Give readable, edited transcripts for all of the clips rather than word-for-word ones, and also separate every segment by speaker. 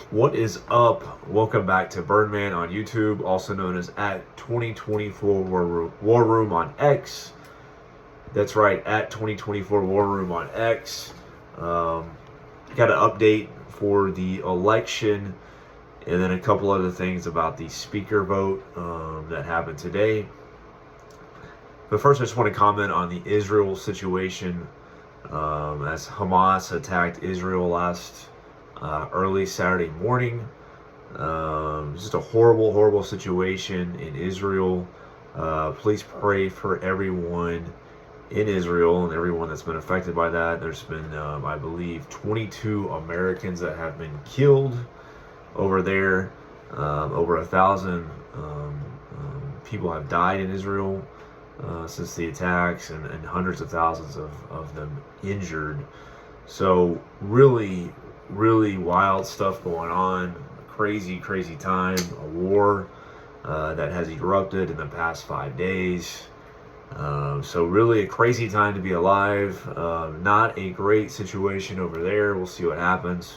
Speaker 1: What is up? Welcome back to Birdman on YouTube, also known as at 2024 War Room on X. That's right, at 2024 War Room on X. Got an update for the election, and then a couple other things about the speaker vote that happened today. But first, I just want to comment on the Israel situation as Hamas attacked Israel last early Saturday morning. Just a horrible, horrible situation in Israel. Please pray for everyone in Israel and everyone that's been affected by that. There's been, I believe, 22 Americans that have been killed over there. Over 1,000 people have died in Israel since the attacks, and hundreds of thousands of them injured. So really, really wild stuff going on. Crazy, crazy time. A war that has erupted in the past 5 days. So really a crazy time to be alive. Not a great situation over there. We'll see what happens.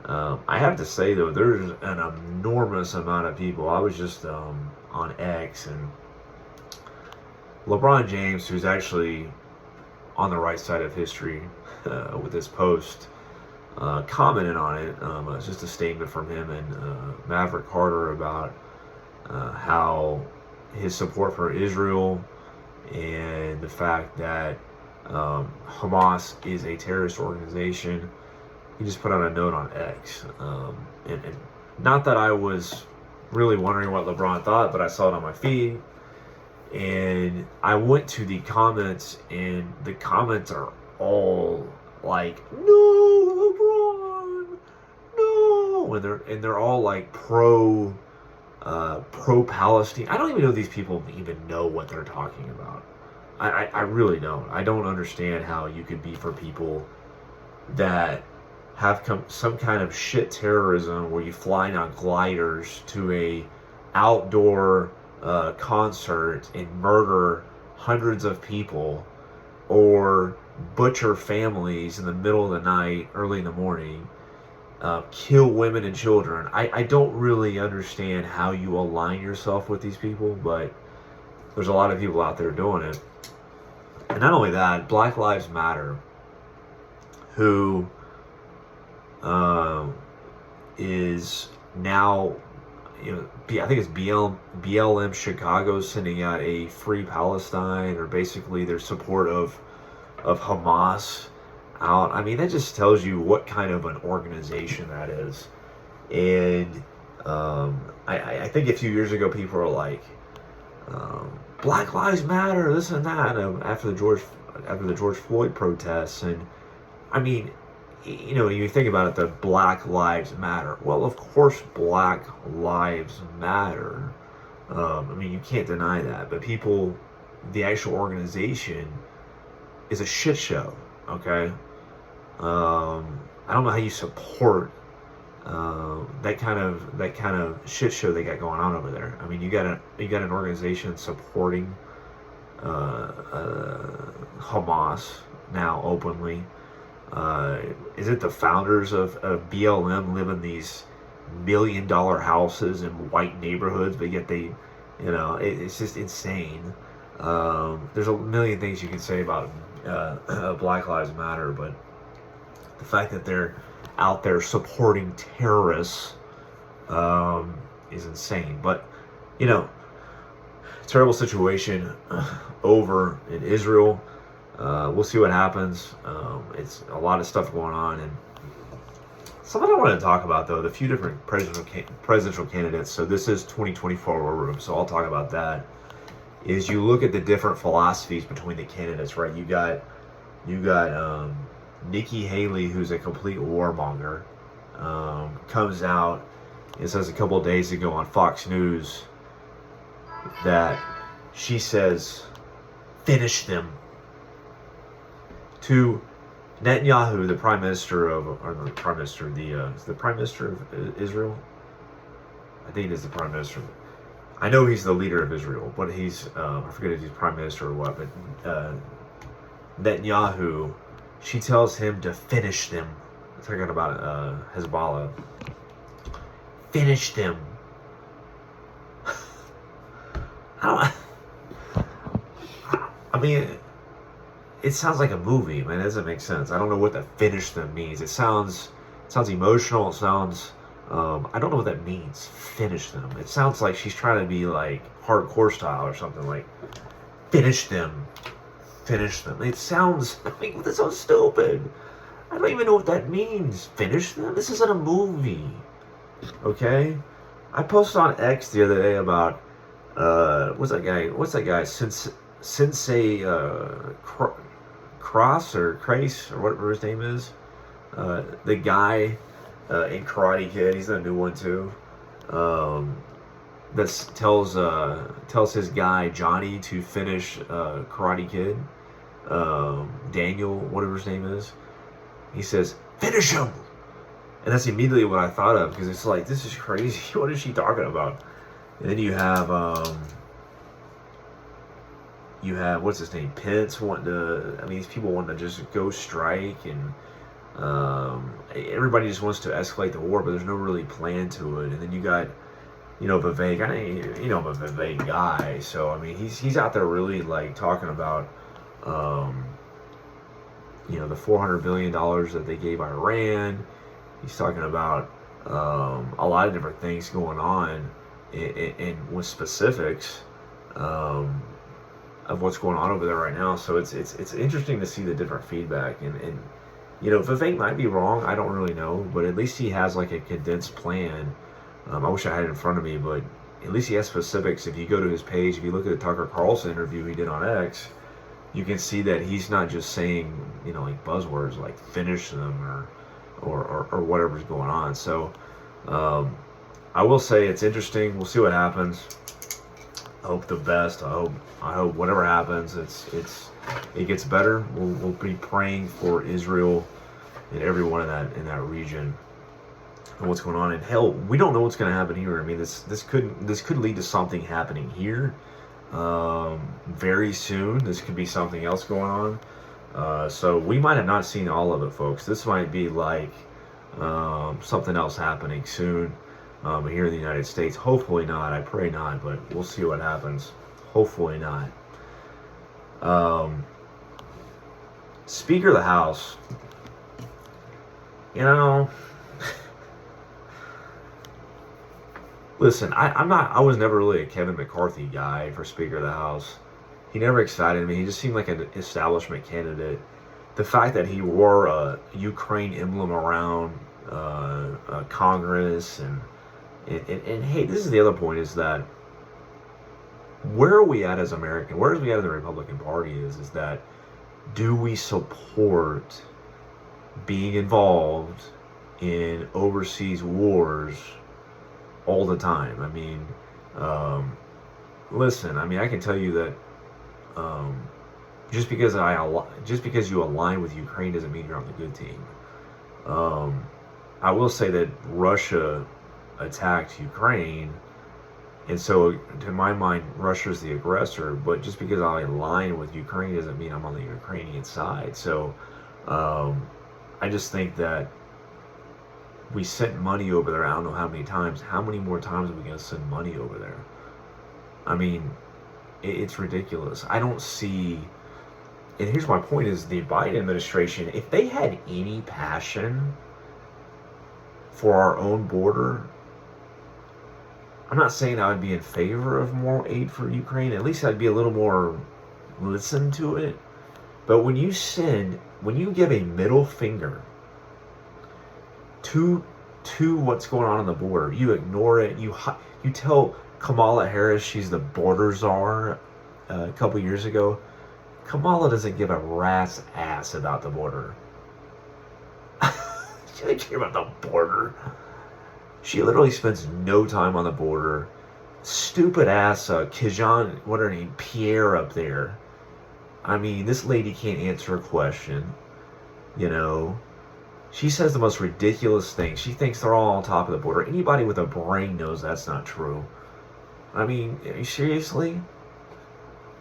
Speaker 1: I have to say though, there's an enormous amount of people. I was just on X, and LeBron James, who's actually on the right side of history with this post, commented on it. It's just a statement from him and Maverick Carter about how his support for Israel and the fact that Hamas is a terrorist organization. He just put out a note on X. And not that I was really wondering what LeBron thought, but I saw it on my feed. And I went to the comments, and the comments are all like, "No, LeBron, no," and they're all like pro Palestine. I don't even know if these people even know what they're talking about. I really don't. I don't understand how you could be for people that have some kind of shit terrorism where you fly on gliders to a outdoor concert and murder hundreds of people, or butcher families in the middle of the night, early in the morning, kill women and children. I don't really understand how you align yourself with these people, but there's a lot of people out there doing it. And not only that, Black Lives Matter, who is now, I think it's BLM Chicago sending out a Free Palestine, or basically their support of Hamas out. I mean, that just tells you what kind of an organization that is. And I think a few years ago people were like, Black Lives Matter, this and that, after the George Floyd protests. And I mean, you think about it, the Black Lives Matter. Well, of course Black Lives Matter. I mean, you can't deny that. But people, the actual organization is a shit show, okay? I don't know how you support that kind of shit show they got going on over there. I mean, you got an organization supporting Hamas now openly. Is it the founders of BLM live in these $1 million houses in white neighborhoods, but yet they, it's just insane. There's a million things you can say about Black Lives Matter, but the fact that they're out there supporting terrorists is insane. But terrible situation over in Israel. We'll see what happens. It's a lot of stuff going on, and something I wanted to talk about though, the few different presidential candidates. So this is 2024 War Room, so I'll talk about that. Is you look at the different philosophies between the candidates, right? You got Nikki Haley, who's a complete warmonger, comes out and says a couple of days ago on Fox News that she says, "Finish them." To Netanyahu, the prime minister of Israel. I think it is the prime minister. I know he's the leader of Israel, but he's I forget if he's prime minister or what. But Netanyahu, she tells him to finish them. Talking about Hezbollah, Finish them. I mean, it sounds like a movie, man. It doesn't make sense. I don't know what that finish them means. It sounds emotional. It sounds, I don't know what that means. Finish them. It sounds like she's trying to be like hardcore style or something, like finish them. Finish them. It sounds, I mean, this sounds stupid. I don't even know what that means. Finish them? This isn't a movie. Okay? I posted on X the other day about, what's that guy? Sensei, Cross or Crace or whatever his name is. The guy in Karate Kid, he's the new one too. That tells his guy Johnny to finish Karate Kid. Daniel, whatever his name is. He says, "Finish him," and that's immediately what I thought of, because it's like, this is crazy. What is she talking about? And then you have what's his name, Pence wanting to. I mean, these people want to just go strike, and everybody just wants to escalate the war, but there's no really plan to it. And then you got, Vivek. I'm a Vivek guy, so I mean, he's out there really like talking about, the $400 billion that they gave Iran. He's talking about a lot of different things going on, and with specifics of what's going on over there right now. So it's interesting to see the different feedback, and Vivek might be wrong. I don't really know, but at least he has like a condensed plan. I wish I had it in front of me, but at least he has specifics. If you go to his page, if you look at the Tucker Carlson interview he did on X, you can see that he's not just saying, like buzzwords like finish them or whatever's going on. So I will say it's interesting. We'll see what happens. I hope the best. I hope whatever happens, it gets better. We'll be praying for Israel and everyone in that region and what's going on. And hell, we don't know what's going to happen here. I mean, this could lead to something happening here very soon. This could be something else going on. So we might have not seen all of it, folks. This might be like something else happening soon here in the United States. Hopefully not. I pray not, but we'll see what happens. Hopefully not. Speaker of the House. Listen, I was never really a Kevin McCarthy guy for Speaker of the House. He never excited me. He just seemed like an establishment candidate. The fact that he wore a Ukraine emblem around Congress and hey, this is the other point, is that where are we at as American? Where are we at in the Republican Party is that, do we support being involved in overseas wars all the time? I mean, listen, I mean, I can tell you that just because you align with Ukraine doesn't mean you're on the good team. I will say that Russia attacked Ukraine, and so to my mind, Russia's the aggressor. But just because I align with Ukraine doesn't mean I'm on the Ukrainian side. So I just think that we sent money over there. I don't know how many times. How many more times are we going to send money over there? I mean, it's ridiculous. I don't see. And here's my point: is the Biden administration, if they had any passion for our own border, I'm not saying I would be in favor of more aid for Ukraine. At least I'd be a little more listen to it. But when you give a middle finger to what's going on the border, you ignore it. You tell Kamala Harris she's the border czar a couple years ago. Kamala doesn't give a rat's ass about the border. She doesn't care about the border. She literally spends no time on the border. Stupid ass Kijan, what her name, Pierre up there. I mean, this lady can't answer a question. She says the most ridiculous things. She thinks they're all on top of the border. Anybody with a brain knows that's not true. I mean, seriously?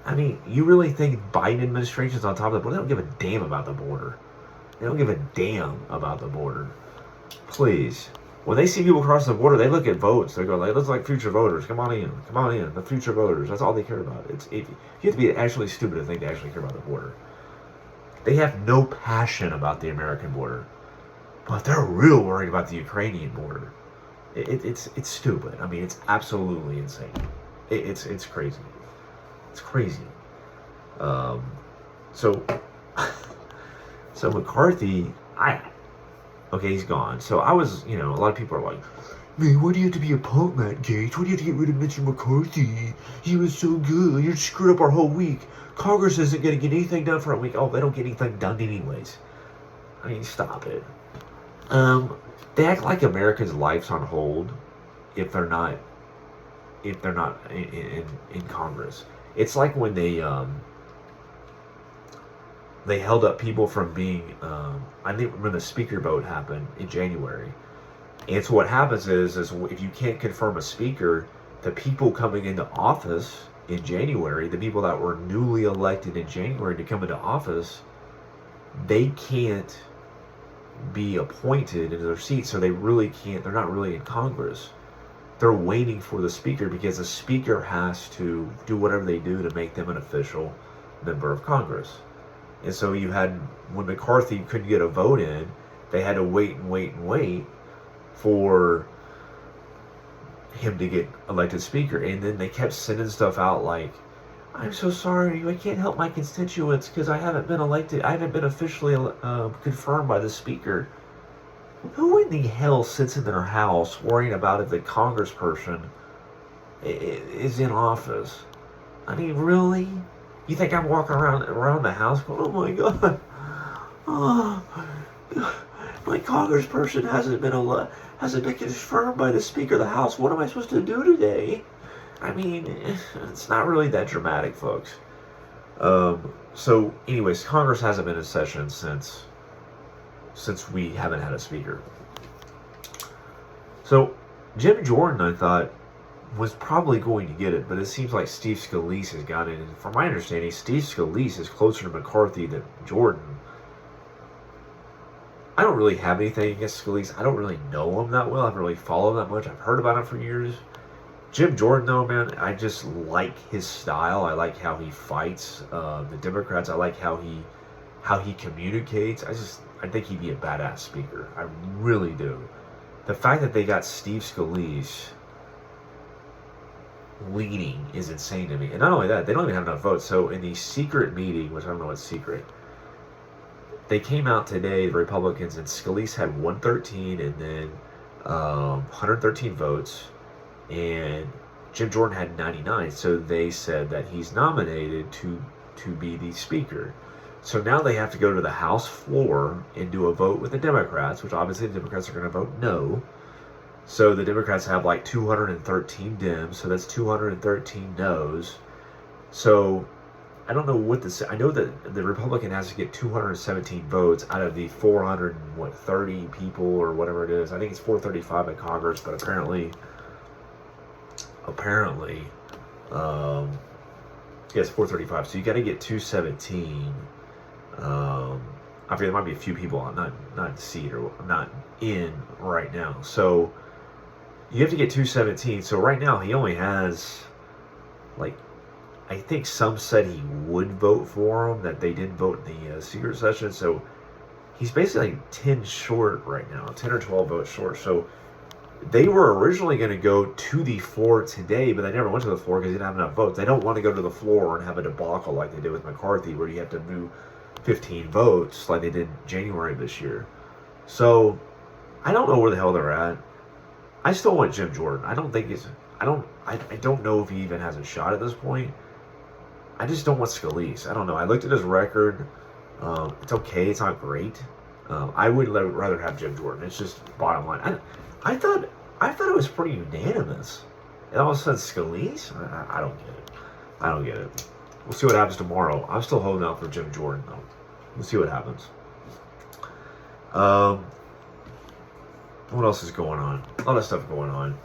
Speaker 1: I mean, you really think Biden administration's on top of the border? They don't give a damn about the border. They don't give a damn about the border. Please. When they see people crossing the border, they look at votes. They go like, "Let's like future voters. Come on in, the future voters." That's all they care about. You have to be actually stupid to think they actually care about the border. They have no passion about the American border, but they're real worried about the Ukrainian border. It's stupid. I mean, it's absolutely insane. It's crazy. It's crazy. So McCarthy, okay, he's gone. So I was, a lot of people are like, "Man, why do you have to be a punk, Matt Gaetz? Why do you have to get rid of Mitch McCarthy? He was so good. You screwed up our whole week. Congress isn't going to get anything done for a week." Oh, they don't get anything done anyways. I mean, stop it. They act like Americans' life's on hold if they're not in Congress. It's like when they held up people from being, I think when the speaker vote happened in January. And so what happens is if you can't confirm a speaker, the people coming into office in January, the people that were newly elected in January to come into office, they can't be appointed into their seats, so they're not really in Congress. They're waiting for the speaker because the speaker has to do whatever they do to make them an official member of Congress. And so when McCarthy couldn't get a vote in, they had to wait for him to get elected speaker. And then they kept sending stuff out like, "I'm so sorry, I can't help my constituents because I haven't been elected. I haven't been officially confirmed by the speaker." Who in the hell sits in their house worrying about if the congressperson is in office? I mean, really? You think I'm walking around the house going, "Oh my God, my congressperson hasn't been confirmed by the Speaker of the House. What am I supposed to do today?" I mean, it's not really that dramatic, folks. So, anyways, Congress hasn't been in session since we haven't had a speaker. So, Jim Jordan, I thought, was probably going to get it, but it seems like Steve Scalise has got it. And from my understanding, Steve Scalise is closer to McCarthy than Jordan. I don't really have anything against Scalise. I don't really know him that well. I haven't really followed him that much. I've heard about him for years. Jim Jordan, though, man, I just like his style. I like how he fights the Democrats. I like how he communicates. I think he'd be a badass speaker. I really do. The fact that they got Steve Scalise leading is insane to me. And not only that, they don't even have enough votes. So in the secret meeting, which I don't know what's secret, they came out today, the Republicans, and Scalise had 113 and then 113 votes, and Jim Jordan had 99. So they said that he's nominated to be the speaker. So now they have to go to the House floor and do a vote with the Democrats, which obviously the Democrats are going to vote no. So the Democrats have like 213 Dems, so that's 213 no's. So I don't know I know that the Republican has to get 217 votes out of the 430 people or whatever it is. I think it's 435 in Congress, but apparently, yes, 435. So you got to get 217. I forget, there might be a few people not in seat or not in right now. So you have to get 217. So right now he only has, like, I think some said he would vote for him, that they didn't vote in the secret session. So he's basically like 10 short right now, 10 or 12 votes short. So they were originally going to go to the floor today, but they never went to the floor because they didn't have enough votes. They don't want to go to the floor and have a debacle like they did with McCarthy, where you have to move 15 votes like they did in January of this year. So I don't know where the hell they're at. I still want Jim Jordan. I don't know if he even has a shot at this point. I just don't want Scalise. I don't know. I looked at his record. It's okay. It's not great. I would rather have Jim Jordan. It's just bottom line. I thought it was pretty unanimous. And all of a sudden, Scalise? I don't get it. I don't get it. We'll see what happens tomorrow. I'm still holding out for Jim Jordan, though. We'll see what happens. What else is going on? A lot of stuff going on.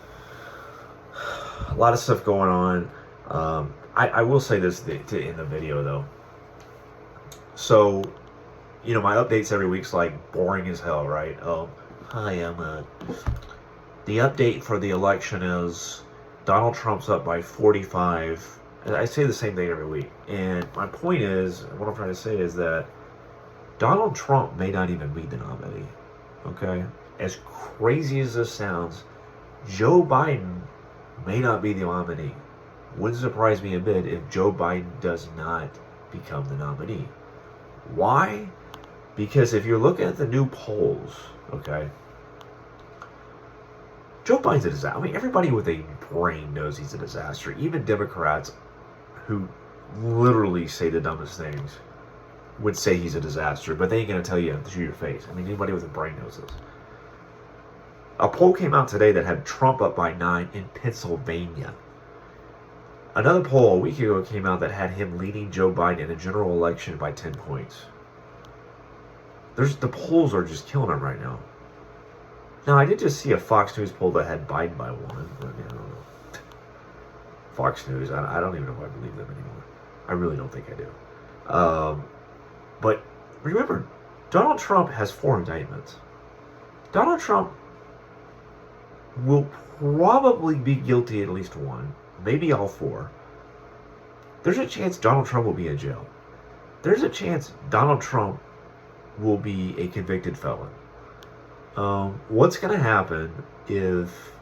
Speaker 1: I will say this in the video, though. So, my updates every week's like boring as hell, right? Hi, The update for the election is Donald Trump's up by 45. And I say the same thing every week. And my point is, what I'm trying to say is that Donald Trump may not even be the nominee. Okay? As crazy as this sounds, Joe Biden may not be the nominee. Wouldn't surprise me a bit if Joe Biden does not become the nominee. Why? Because if you're looking at the new polls, okay, Joe Biden's a disaster. I mean, everybody with a brain knows he's a disaster. Even Democrats who literally say the dumbest things would say he's a disaster, but they ain't going to tell you to your face. I mean, anybody with a brain knows this. A poll came out today that had Trump up by 9 in Pennsylvania. Another poll a week ago came out that had him leading Joe Biden in a general election by 10 points. The polls are just killing him right now. Now, I did just see a Fox News poll that had Biden by 1, but I don't know. Fox News, I don't even know if I believe them anymore. I really don't think I do. But remember, Donald Trump has 4 indictments. Donald Trump will probably be guilty at least 1, maybe all 4. There's a chance Donald Trump will be in jail. There's a chance Donald Trump will be a convicted felon. What's going to happen if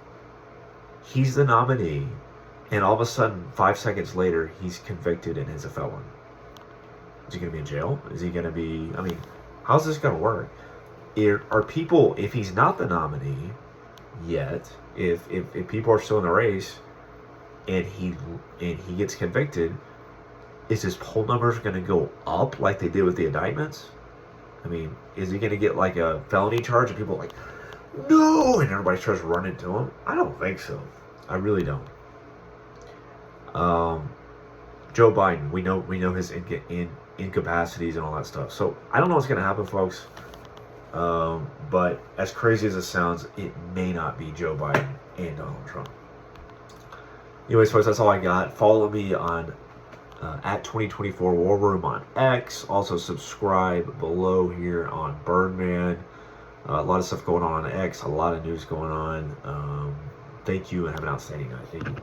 Speaker 1: he's the nominee and all of a sudden 5 seconds later he's convicted and is a felon? Is he going to be in jail? Is he going to be, I mean, how's this going to work? Are people, if he's not the nominee yet, if people are still in the race and he gets convicted, is his poll numbers going to go up like they did with the indictments? I mean, is he going to get like a felony charge and people are like, no, and everybody starts running to him? I don't think so. I really don't. Joe Biden, we know his incapacities and all that stuff. So I don't know what's going to happen, folks. But as crazy as it sounds, it may not be Joe Biden and Donald Trump. Anyways, folks, that's all I got. Follow me on at 2024 War Room on X. Also subscribe below here on Birdman. A lot of stuff going on X. A lot of news going on. Thank you and have an outstanding night. Thank you.